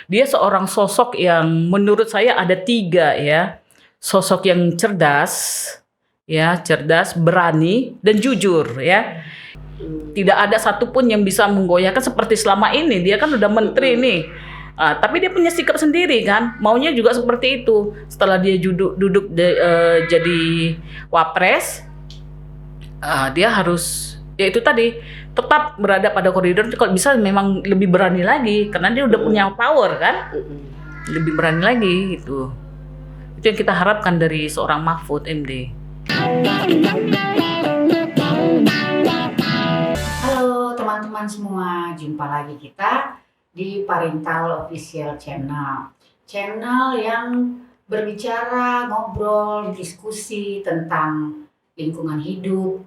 Dia seorang sosok yang menurut saya ada 3 ya. Sosok yang cerdas, berani, dan jujur ya. Tidak ada satupun yang bisa menggoyahkan seperti selama ini. Dia kan udah menteri nih. Tapi dia punya sikap sendiri kan. Maunya juga seperti itu. Setelah dia duduk jadi wapres, dia harus ya itu tadi tetap berada pada koridor. Kalau bisa memang lebih berani lagi karena dia udah punya power kan. Lebih berani lagi gitu. Itu yang kita harapkan dari seorang Mahfud MD. Halo teman-teman semua, jumpa lagi kita di Parintal Official Channel yang berbicara, ngobrol, diskusi tentang lingkungan hidup,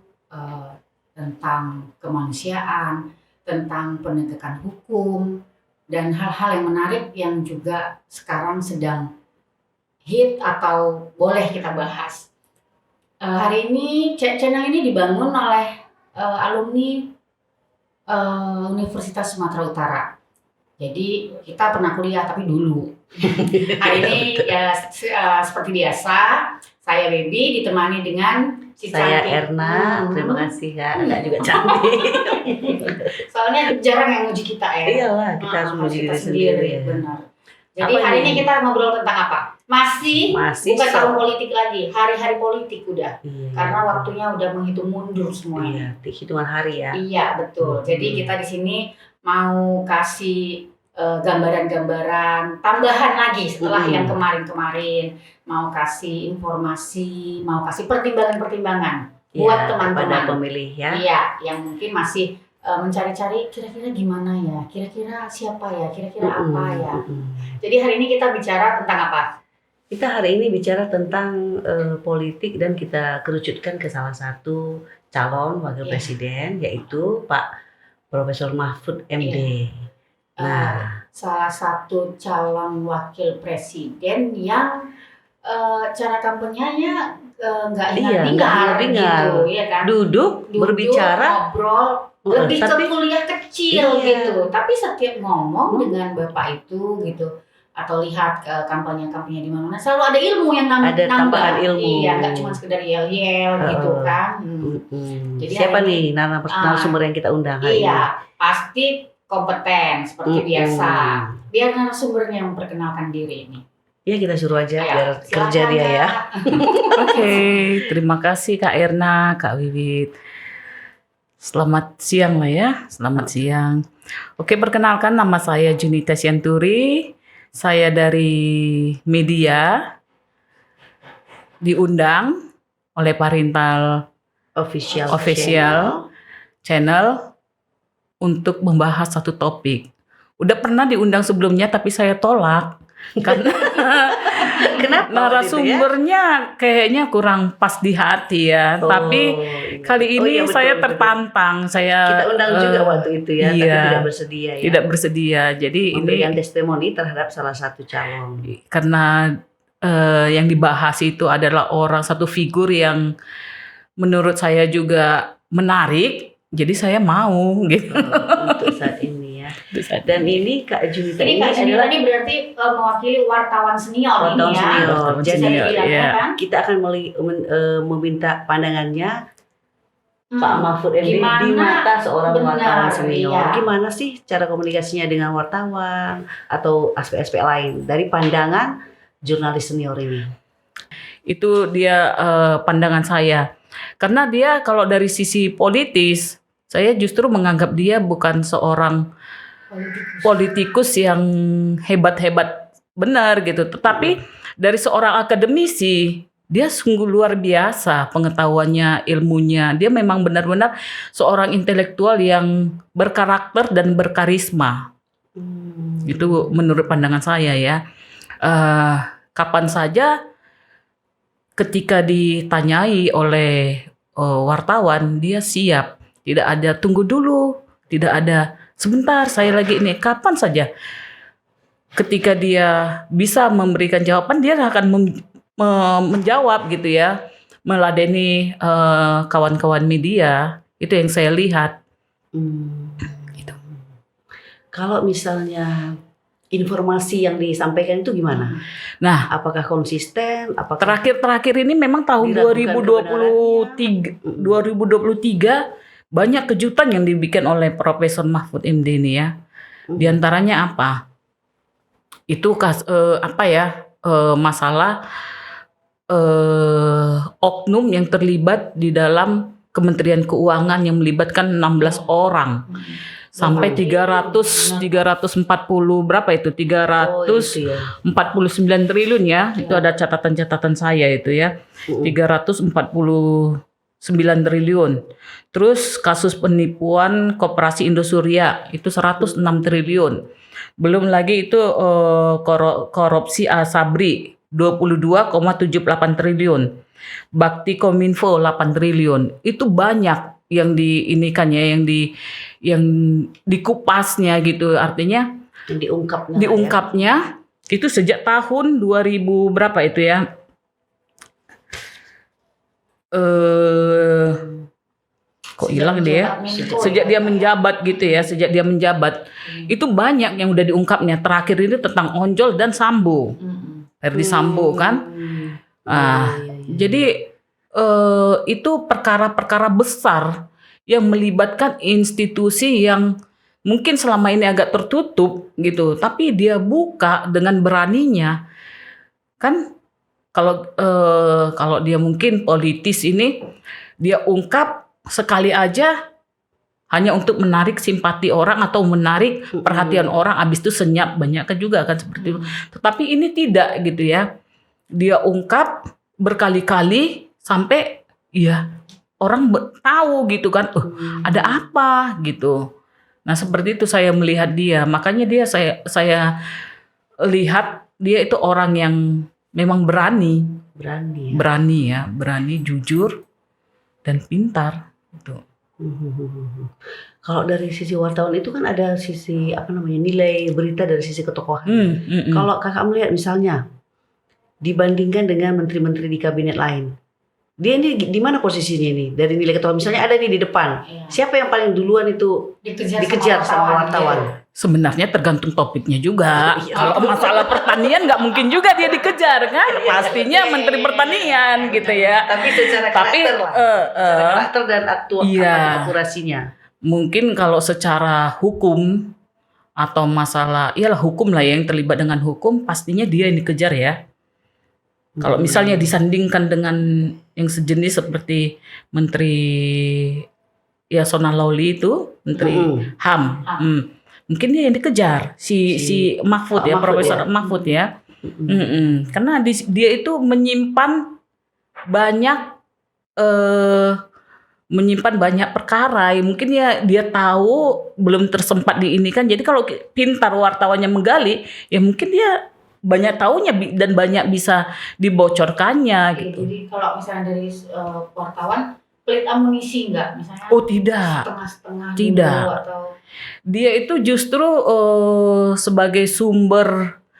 tentang kemanusiaan, tentang penegakan hukum, dan hal-hal yang menarik yang juga sekarang sedang hit atau boleh kita bahas. Hari ini channel ini dibangun oleh alumni Universitas Sumatera Utara. Jadi kita pernah kuliah tapi dulu. Hari ini ya seperti biasa, saya Baby ditemani dengan si saya cantik. Erna. Terima kasih Kak, Kak juga cantik. Soalnya jarang yang muji kita ya. Iyalah, kita harus muji diri sendiri ya. Benar. Jadi hari ini kita ngobrol tentang apa? Masih bukan tahun politik lagi, hari-hari politik udah. Iya. Karena waktunya udah menghitung mundur semuanya. Iya, hitungan hari ya. Iya, betul. Jadi kita di sini mau kasih gambaran-gambaran tambahan lagi setelah yang kemarin-kemarin, mau kasih informasi, mau kasih pertimbangan-pertimbangan buat teman-teman pemilih ya. Iya, yang mungkin masih mencari-cari kira-kira gimana ya, kira-kira siapa ya, kira-kira apa ya. Jadi hari ini kita bicara tentang apa? Kita hari ini bicara tentang politik dan kita kerucutkan ke salah satu calon wakil presiden, yaitu Pak Profesor Mahfud MD. Nah, salah satu calon wakil presiden yang cara kampanyenya nggak hingar-bingar gitu, ya kan? Duduk berbicara, ngobrol, lebih ke kuliah kecil gitu. Tapi setiap ngomong dengan bapak itu gitu, atau lihat kampanye-kampanye di mana-mana, selalu ada ilmu yang nambah. Tambahan ilmu. Iya, nggak cuma sekedar yel-yel gitu kan. Jadi siapa nih narasumber yang kita undang hari ini? Iya, pasti kompeten seperti biasa. Biar narasumbernya memperkenalkan diri ini. Ya kita suruh aja biar kerja dia ya. Oke, terima kasih Kak Erna, Kak Wiwit. Selamat siang lah ya, selamat siang. Oke, perkenalkan nama saya Junita Sianturi. Saya dari media, diundang oleh Parintal Official Channel untuk membahas satu topik. Udah pernah diundang sebelumnya tapi saya tolak karena kenapa narasumbernya kayaknya kurang pas di hati ya. Tapi kali ini saya tertantang. Kita undang juga waktu itu ya, tapi tidak bersedia ya. Tidak bersedia. Jadi memberikan testimoni terhadap salah satu calon. Karena yang dibahas itu adalah satu figur yang menurut saya juga menarik. Jadi saya mau gitu. Untuk saat ini ya. Dan ini Kak Junita ini adalah berarti mewakili wartawan senior ini ya. Jadi kita akan meminta pandangannya Pak Mahfud MD di mata seorang wartawan senior. Iya. Gimana sih cara komunikasinya dengan wartawan atau aspek-aspek lain dari pandangan jurnalis senior ini? Itu dia pandangan saya. Karena dia kalau dari sisi politis, saya justru menganggap dia bukan seorang politikus yang hebat-hebat benar gitu. Tetapi dari seorang akademisi, dia sungguh luar biasa pengetahuannya, ilmunya. Dia memang benar-benar seorang intelektual yang berkarakter dan berkarisma. Itu menurut pandangan saya ya. Kapan saja ketika ditanyai oleh wartawan, dia siap. Tidak ada tunggu dulu, tidak ada sebentar saya lagi ini. Kapan saja ketika dia bisa memberikan jawaban, dia akan menjawab gitu ya, meladeni kawan-kawan media. Itu yang saya lihat. Gitu. Kalau misalnya informasi yang disampaikan itu gimana? Nah, Apakah konsisten? Apakah terakhir ini memang tahun Diragukan 2023 banyak kejutan yang dibikin oleh Profesor Mahfud MD ini ya. Di antaranya apa? Itu masalah oknum yang terlibat di dalam Kementerian Keuangan yang melibatkan 16 orang. Sampai 340 berapa itu? 349 triliun ya. Itu ada catatan-catatan saya itu ya. 349 triliun. Terus kasus penipuan Koperasi Indosuria itu 106 triliun. Belum lagi itu korupsi Asabri 22,78 triliun. Bakti Kominfo 8 triliun. Itu banyak yang yang dikupasnya gitu. Artinya yang diungkapnya itu sejak tahun 2000 berapa itu ya? Kok hilang dia? Sejak dia menjabat gitu ya, sejak dia menjabat. Itu banyak yang udah diungkapnya. Terakhir ini tentang Onjol dan Sambo. Ferdi Sambo kan. Jadi itu perkara-perkara besar yang melibatkan institusi yang mungkin selama ini agak tertutup gitu, tapi dia buka dengan beraninya. Kan kalau dia mungkin politis ini dia ungkap sekali aja hanya untuk menarik simpati orang atau menarik perhatian orang, habis itu senyap, banyak kan juga kan seperti itu. Tetapi ini tidak gitu ya. Dia ungkap berkali-kali sampai ya orang tahu gitu kan, ada apa gitu. Nah seperti itu saya melihat dia. Makanya saya lihat dia itu orang yang memang berani, jujur dan pintar. Gitu. Kalau dari sisi wartawan itu kan ada sisi nilai berita dari sisi ketokohan. Kalau kakak melihat misalnya dibandingkan dengan menteri-menteri di kabinet lain, dia ini di mana posisinya ini dari nilai ketokohan? Misalnya ada nih di depan, siapa yang paling duluan itu dikejar sama wartawan? Sebenarnya tergantung topiknya juga. Kalau masalah pertanian nggak mungkin juga dia dikejar kan? Pastinya Menteri Pertanian gitu ya. Tapi secara karakter dan akurasinya. Mungkin kalau secara hukum atau masalah, iyalah hukum lah yang terlibat dengan hukum, pastinya dia yang dikejar ya. Kalau misalnya disandingkan dengan yang sejenis seperti Menteri Yasona Lawli itu, Menteri HAM. Mungkin dia yang dikejar si Mahfud ya, Profesor Mahfud ya. Karena dia itu menyimpan banyak perkara. Mungkin ya dia tahu belum tersempat di ini kan. Jadi kalau pintar wartawannya menggali, ya mungkin dia banyak taunya dan banyak bisa dibocorkannya gitu. Jadi kalau misalnya dari wartawan pelit amunisi enggak misalnya? Oh tidak. Setengah-setengah tidak. Atau dia itu justru sebagai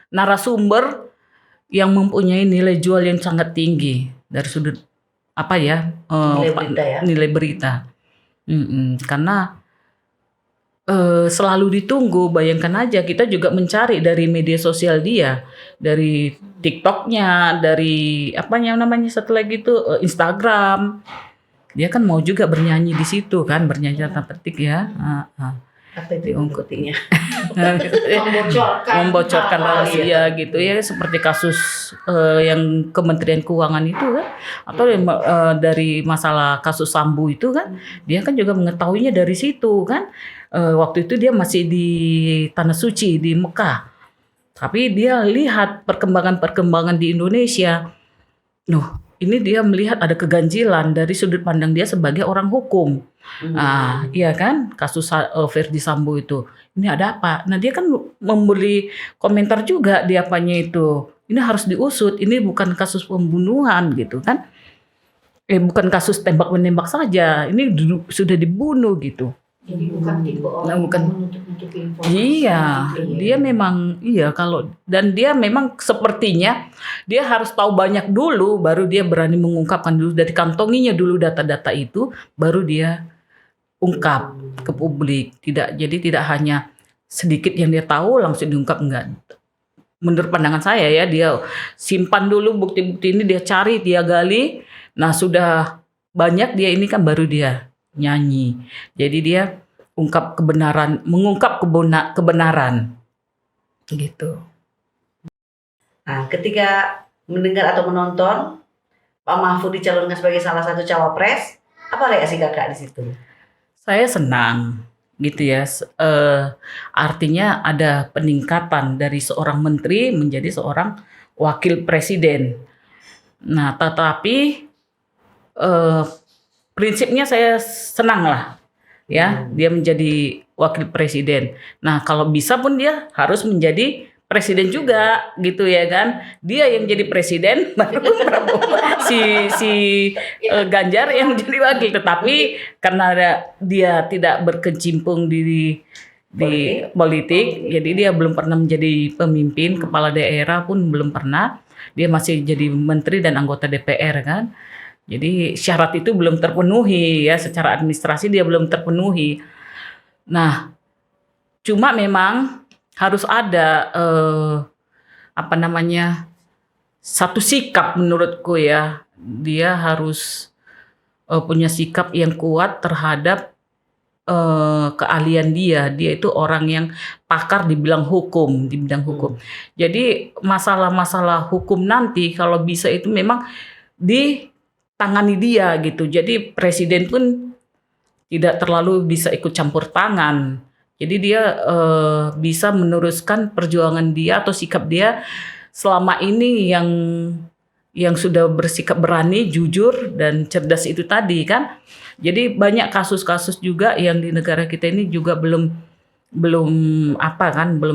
narasumber yang mempunyai nilai jual yang sangat tinggi dari sudut nilai berita. Karena selalu ditunggu. Bayangkan aja kita juga mencari dari media sosial dia, dari TikToknya, dari satu lagi itu Instagram. Dia kan mau juga bernyanyi di situ kan, bernyanyi tanda petik ya. Apa itu ungkutinya? Membocorkan rahasia gitu ya, seperti kasus yang Kementerian Keuangan itu kan, atau dari masalah kasus Sambo itu kan, dia kan juga mengetahuinya dari situ kan. Waktu itu dia masih di Tanah Suci di Mekah, tapi dia lihat perkembangan di Indonesia. Ini dia melihat ada keganjilan dari sudut pandang dia sebagai orang hukum. Iya kan, kasus Ferdi Sambo itu. Ini ada apa? Nah dia kan memberi komentar juga di apanya itu. Ini harus diusut. Ini bukan kasus pembunuhan gitu kan? Bukan kasus tembak menembak saja. Ini sudah dibunuh gitu. Jadi bukan tipe orang menutup informasi. Iya, dia memang dan dia memang sepertinya dia harus tahu banyak dulu baru dia berani mengungkapkan dulu, dari kantonginya dulu data-data itu baru dia ungkap ke publik. Tidak hanya sedikit yang dia tahu langsung diungkap, enggak. Menurut pandangan saya ya, dia simpan dulu bukti-bukti ini, dia cari, dia gali. Nah sudah banyak dia ini kan baru dia nyanyi. Jadi dia mengungkap kebenaran gitu. Nah, ketika mendengar atau menonton Pak Mahfud dicalonkan sebagai salah satu cawapres, apa reaksi kakak di situ? Saya senang gitu ya. Artinya ada peningkatan dari seorang menteri menjadi seorang wakil presiden. Nah, tetapi prinsipnya saya senang lah ya, dia menjadi wakil presiden. Nah, kalau bisa pun dia harus menjadi presiden juga gitu ya kan. Dia yang jadi presiden baru Ganjar yang jadi wakil. Tetapi karena dia tidak berkecimpung di politik, jadi dia belum pernah menjadi pemimpin, kepala daerah pun belum pernah. Dia masih jadi menteri dan anggota DPR kan. Jadi syarat itu belum terpenuhi ya, secara administrasi dia belum terpenuhi. Nah, cuma memang harus ada satu sikap menurutku ya. Dia harus punya sikap yang kuat terhadap keahlian dia. Dia itu orang yang pakar di bidang hukum. Jadi masalah-masalah hukum nanti kalau bisa itu memang ditangani dia gitu. Jadi presiden pun tidak terlalu bisa ikut campur tangan. Jadi dia bisa meneruskan perjuangan dia atau sikap dia selama ini yang sudah bersikap berani, jujur dan cerdas itu tadi kan. Jadi banyak kasus-kasus juga yang di negara kita ini juga belum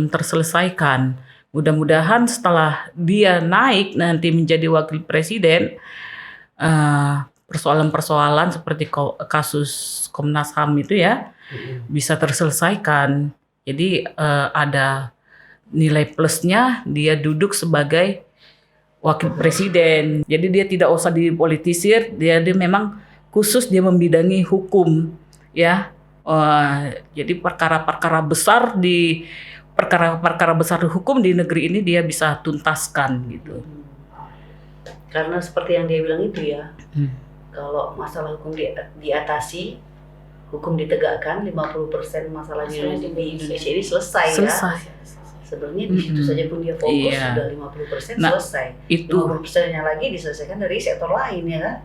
terselesaikan. Mudah-mudahan setelah dia naik nanti menjadi wakil presiden, persoalan-persoalan seperti kasus Komnas HAM itu ya bisa terselesaikan. Jadi ada nilai plusnya dia duduk sebagai wakil presiden. Jadi dia tidak usah dipolitisir, dia memang khusus dia membidangi hukum ya. Jadi perkara-perkara besar hukum di negeri ini dia bisa tuntaskan gitu. Karena seperti yang dia bilang itu ya, kalau masalah hukum diatasi, hukum ditegakkan, 50% masalah di Indonesia ini selesai. Ya. Sebenarnya di situ saja pun dia fokus, sudah 50% selesai. 50%-nya lagi diselesaikan dari sektor lain ya kan.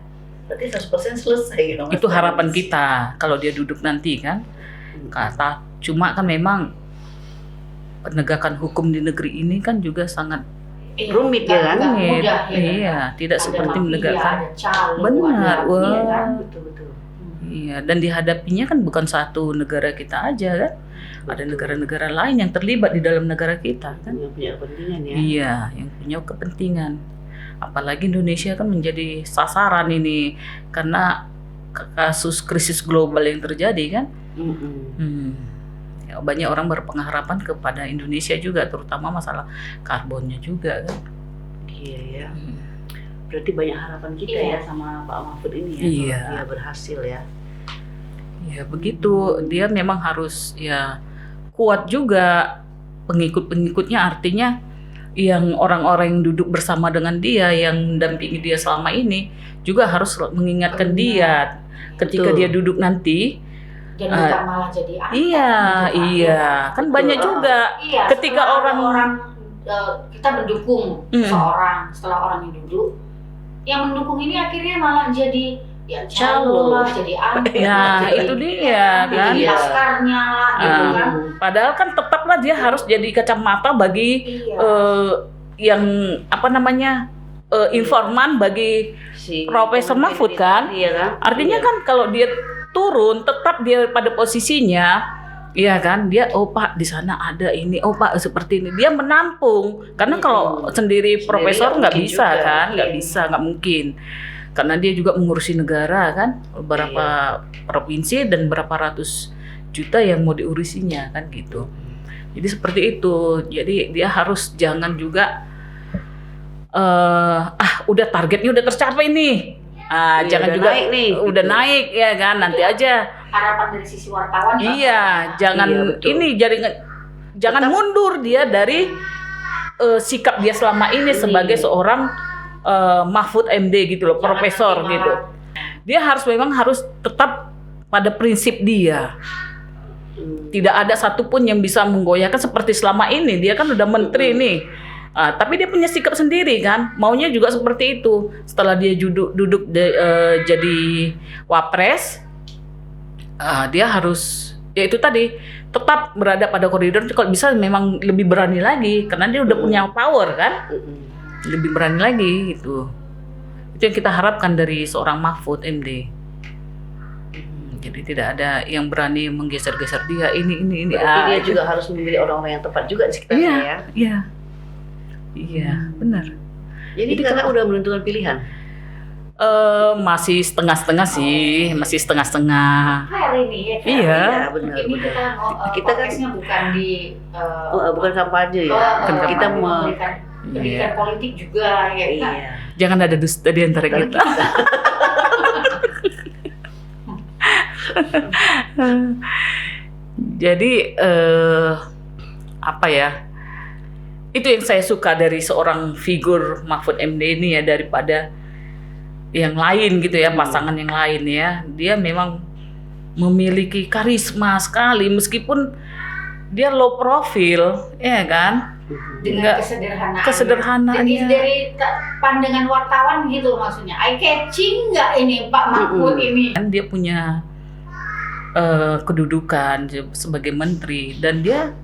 Berarti 100% selesai. Itu harapan kita kalau dia duduk nanti kan. Cuma kan memang penegakan hukum di negeri ini kan juga sangat rumit ya kan? Iya, tidak ada seperti menegakkan. Benar, betul. Iya, dan dihadapinya kan bukan satu negara kita aja kan? Ada negara-negara lain yang terlibat di dalam negara kita kan? Yang punya kepentingan ya? Iya, yang punya kepentingan. Apalagi Indonesia kan menjadi sasaran ini karena kasus krisis global yang terjadi kan? Ya, banyak orang berpengharapan kepada Indonesia juga, terutama masalah karbonnya juga kan. Iya ya. Berarti banyak harapan kita ya sama Pak Mahfud ini ya. Iya. Dia berhasil ya. Ya begitu, dia memang harus ya kuat juga pengikut-pengikutnya, artinya yang orang-orang yang duduk bersama dengan dia, yang mendampingi dia selama ini juga harus mengingatkan dia ketika dia duduk nanti. Jadi malah jadi iya, kan banyak juga ketika orang kita mendukung seorang, setelah orang yang duduk, yang mendukung ini akhirnya malah jadi calon lah, jadi itu dia kan, jadi laskarnya lah gitu kan. Padahal kan tetaplah dia harus jadi kacamata bagi yang informan bagi Profesor Mahfud kan. Artinya kan kalau dia turun tetap dia pada posisinya, iya kan, dia Pak di sana ada ini, Pak seperti ini, dia menampung. Karena kalau sendiri profesor nggak bisa kan, nggak mungkin. Karena dia juga mengurusi negara kan, beberapa provinsi dan berapa ratus juta yang mau diurusinya kan gitu. Jadi seperti itu. Jadi dia harus jangan juga udah targetnya udah tercapai nih. Jangan juga naik nih, udah gitu. Naik ya kan, nanti aja. Harapan dari sisi wartawan. Iya, jangan ini jadi jangan mundur dia dari sikap dia selama ini sebagai seorang Mahfud MD gitu loh, profesor gitu. Dia memang harus tetap pada prinsip dia. Tidak ada satupun yang bisa menggoyahkan seperti selama ini. Dia kan udah menteri nih. Tapi dia punya sikap sendiri kan, maunya juga seperti itu. Setelah dia duduk jadi wapres, dia harus ya itu tadi tetap berada pada koridor. Kalau bisa memang lebih berani lagi, karena dia udah punya power kan, lebih berani lagi gitu. Itu yang kita harapkan dari seorang Mahfud MD. Jadi tidak ada yang berani menggeser-geser dia ini. Berarti dia juga harus memilih orang-orang yang tepat juga di sekitarnya ya. Iya, benar. Jadi kakak udah menentukan pilihan? Masih setengah-setengah sih, masih setengah-setengah. Fair ini ya. Iya, benar. Ini kita kan bukan di bukan kampanye ya. kita memberikan pendidikan politik juga ya. Iya. Jangan ada dusta di antara kita. Jadi apa ya? Itu yang saya suka dari seorang figur Mahfud MD ini ya, daripada yang lain gitu ya, pasangan yang lain ya. Dia memang memiliki karisma sekali meskipun dia low profile, ya kan? Dengan kesederhanaannya. Dari pandangan wartawan gitu maksudnya. Eye catching nggak ini Pak Mahfud ini? Kan dia punya kedudukan sebagai menteri dan dia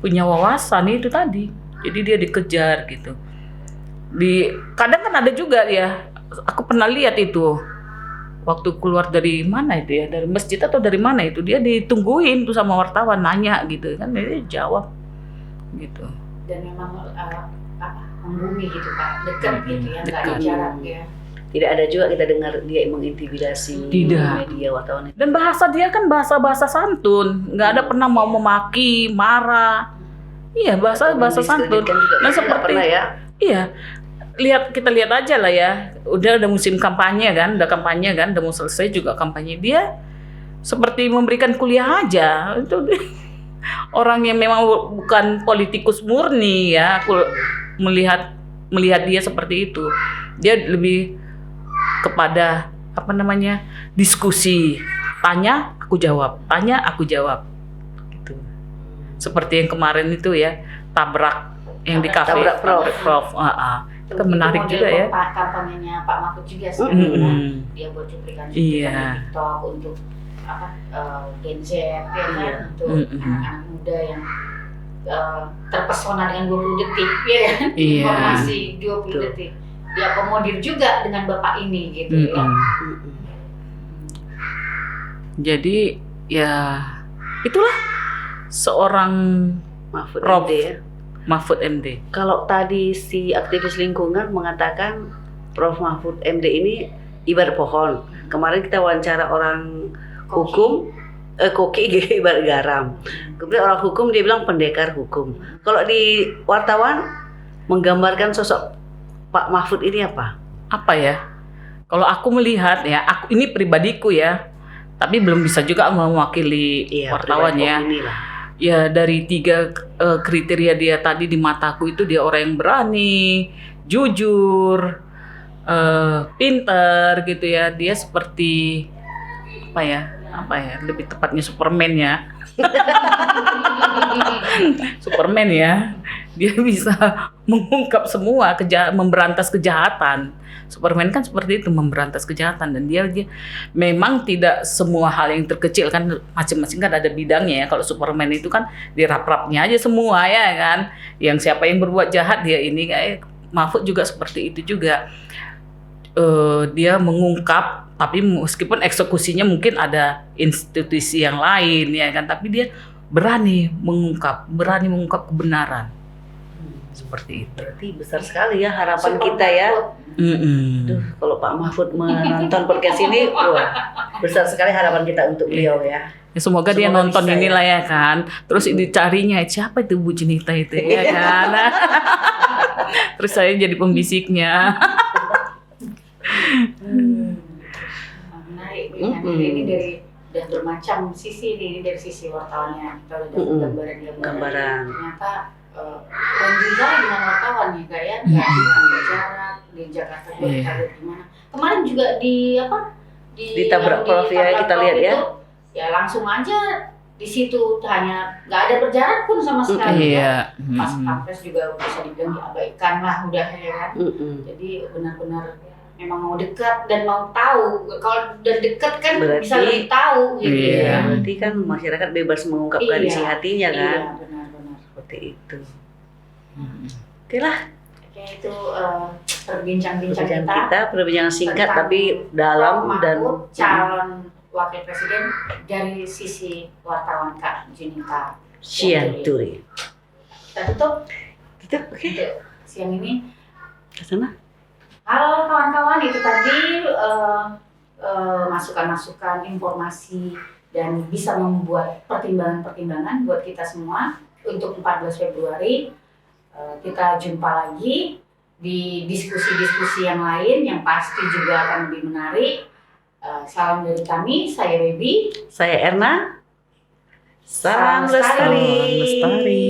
punya wawasan itu tadi. Jadi dia dikejar gitu. Kadang kan ada juga ya, aku pernah lihat itu waktu keluar dari mana itu ya, dari masjid atau dari mana itu, dia ditungguin tuh sama wartawan nanya gitu kan, dia jawab gitu. Dan memang membumi gitu Pak, dekat gitu ya, nggak ada jarak ya. Tidak ada juga kita dengar dia mengintimidasi media wartawan. Dan bahasa dia kan bahasa santun, nggak ada pernah mau memaki, marah. Iya, bahasa santun. Nah seperti iya, kita lihat aja lah ya. Udah musim kampanye kan, udah mau selesai juga kampanye. Dia seperti memberikan kuliah aja. Itu orang yang memang bukan politikus murni ya. Aku melihat dia seperti itu. Dia lebih kepada diskusi. Tanya, aku jawab. Seperti yang kemarin itu ya, tabrak yang di kafe, tabrak Prof. Itu menarik juga ya. Kampanyenya Pak Mahfud juga sebenarnya. Dia buat cuplikan di TikTok untuk Gen Z ya kan, untuk anak muda yang terpesona dengan 20 detik ya kan, informasi 20 detik. Dia akomodir juga dengan Bapak ini gitu ya. Jadi ya itulah seorang Mahfud MD. Kalau tadi si aktivis lingkungan mengatakan Prof Mahfud MD ini ibarat pohon. Kemarin kita wawancara orang hukum, koki ibarat garam. Kemudian orang hukum dia bilang pendekar hukum. Kalau di wartawan menggambarkan sosok Pak Mahfud ini apa? Apa ya? Kalau aku melihat ya, ini pribadiku ya, tapi belum bisa juga mewakili wartawan ya. Ya dari 3 kriteria dia tadi di mataku itu, dia orang yang berani, jujur, pinter gitu ya. Dia seperti apa ya? Lebih tepatnya Superman ya. Superman ya. Dia bisa mengungkap semua memberantas kejahatan. Superman kan seperti itu, memberantas kejahatan. Dan dia memang tidak semua hal yang terkecil kan, masing-masing kan ada bidangnya ya. Kalau Superman itu kan di rap-rapnya aja semua ya kan. Yang siapa yang berbuat jahat dia ini, kayak Mahfud juga seperti itu juga. Dia mengungkap, tapi meskipun eksekusinya mungkin ada institusi yang lain ya kan, tapi dia berani mengungkap kebenaran. Seperti itu. Berarti besar sekali ya harapan kita ya. Duh, kalau Pak Mahfud menonton podcast ini, besar sekali harapan kita untuk beliau ya. Ya, semoga dia nonton inilah ya kan. Terus dicarinya siapa itu Bu Junita itu ya kan. Terus saya jadi pembisiknya. Menarik ini udah bermacam sisi nih dari sisi wartawannya. Kita udah dapat gambaran-gambaran. Gambaran. Ternyata friendly sekali dengan wartawan ya Kak ya. Nggak jarak di Jakarta juga kita lihat gimana. Kemarin juga di Tabrak Prof ya kita lihat ya. Ya langsung aja di situ hanya nggak ada berjarak pun sama sekali ya. Pas Pampres juga bisa dibilang diabaikan lah udah ya kan. Jadi benar-benar memang mau dekat dan mau tahu. Kalau udah dekat kan Berarti, bisa lebih tahu gitu ya. Berarti kan masyarakat bebas mengungkapkan isi hatinya kan. Iya benar-benar. Seperti itu. Oke lah. Oke itu perbincangan perbincangan singkat tapi dalam dan calon wakil presiden dari sisi wartawan Kak Junita Sianturi. Kita tutup Oke. siang ini. Ke sana. Halo kawan-kawan, itu tadi masukan-masukan informasi dan bisa membuat pertimbangan-pertimbangan buat kita semua untuk 14 Februari. Kita jumpa lagi di diskusi-diskusi yang lain yang pasti juga akan lebih menarik. Salam dari kami, saya Baby. Saya Erna. Salam Salam lestari. Lestari.